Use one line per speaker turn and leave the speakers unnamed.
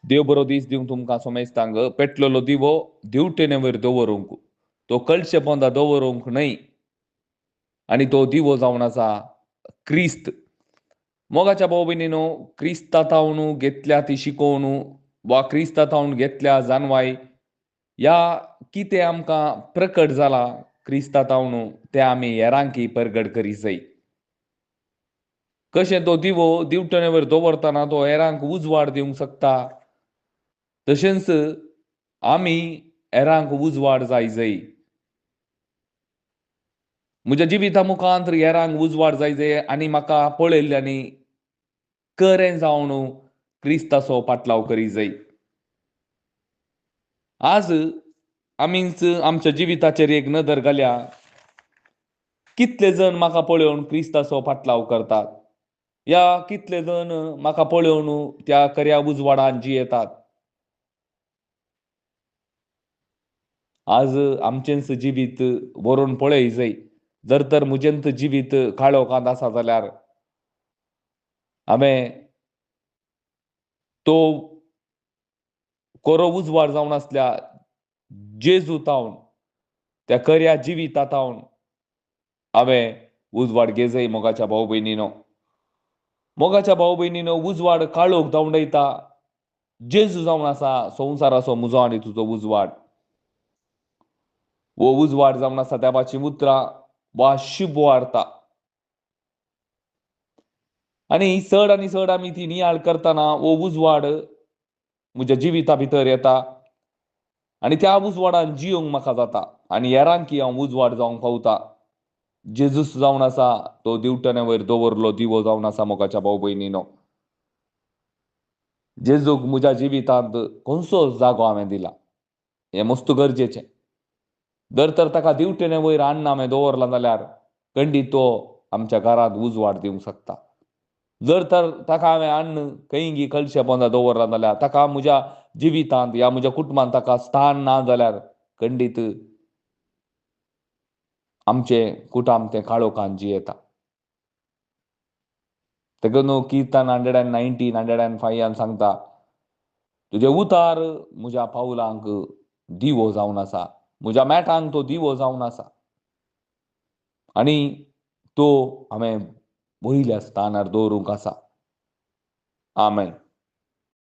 देव बरो दीस दिवंक तुमकां सोमेस्तांग पेटलेलो दिवो दिवटेने वयर दवरूंक तो कळशे पोंदा दवरूंक न्हय आणि तो दिवो जावन आसा क्रिस्त. मोगाच्या भाऊ भयणीनो, क्रिस्तांतावन घेतल्या ती शिकोवन वा क्रिस्तांतावन घेतल्या जानवाय या कितें आमकां प्रकट जाला क्रिस्तांतावन तें आमी हेरांकय परगट करी जाय. कशें तो दिवो दिवटणे वयर दवरतना तो हेरांक उजवाड दिवंक शकता, तशेंच आमी हेरांक उजवाड जाय. म्हज्या जिविता मुखांत हेरांक उजवाड जाय आनी म्हाका पळयल्ल्यांनी खरें जावन क्रिस्ताचो पाटलाव करी जाय. आज आमीच आमच्या जिविताचेर एक नदर घाल्या. कितले जण म्हाका पळोवन क्रिस्ताचो पाटलाव करतात, या कितले जण म्हाका पळोवन त्या खऱ्या उजवाडान जियेतात. आज आमचेंच जिवीत व्हरून पळय जाय. जर तर म्हजेंच जिवीत काळोखांत आसा जाल्यार हांवें तो कोरो उजवाड जावन आसल्या जेजू तावन त्या खऱ्या जिवितांतावन हांवें उजवाड घे जाय. मोगाच्या भाऊ भयणीनो, मोगाच्या भाऊ भयणीनो, उजवाड काळोख धांवडयता. जेजू जावन आसा संवसाराचो म्हजो आनी तुजो उजवाड. वो उजवाड जावन आसा देवाची उतरां वा शुभ वार्ता. आनी चड आमी ती नियाळ करतना वो उजवाड म्हज्या जिविता भितर येता आनी त्या उजवाडान जियोंक म्हाका जाता आनी हेरांकय हांव उजवाड जावंक पावता. जेजूस जावन आसा तो दिवटण्या वयर दवरलो दिवो जावन आसा. मोगाच्या भाऊ भयणीनो, जेजूक म्हज्या जिवितांत खंयचो जागो हांवें दिला हें मस्त गरजेचें. जर तर ताका दिवटणे वयर अन्न हांवें दवरला जाल्यार खंडीत तो आमच्या घरांत उजवाड दिवंक शकता. जर तर ताका हांवें अन्न खंयी कळशे पोंदा दवरला जाल्यार ताका म्हज्या जिवितांत या म्हज्या कुटुंबांत ताका स्थान ना जाल्यार खंडीत आमचें कुटुंब तें काळोखांत जियेता. तेका न्हू किर्तन 119, 105 सांगता, तुजे उतार म्हज्या पावलांक दिवो जावन आसा, म्हज्या मेठांक तो दिवो जावन आसा आनी तो हांवें वयल्या स्थानार दवरूंक आसा. आमेन.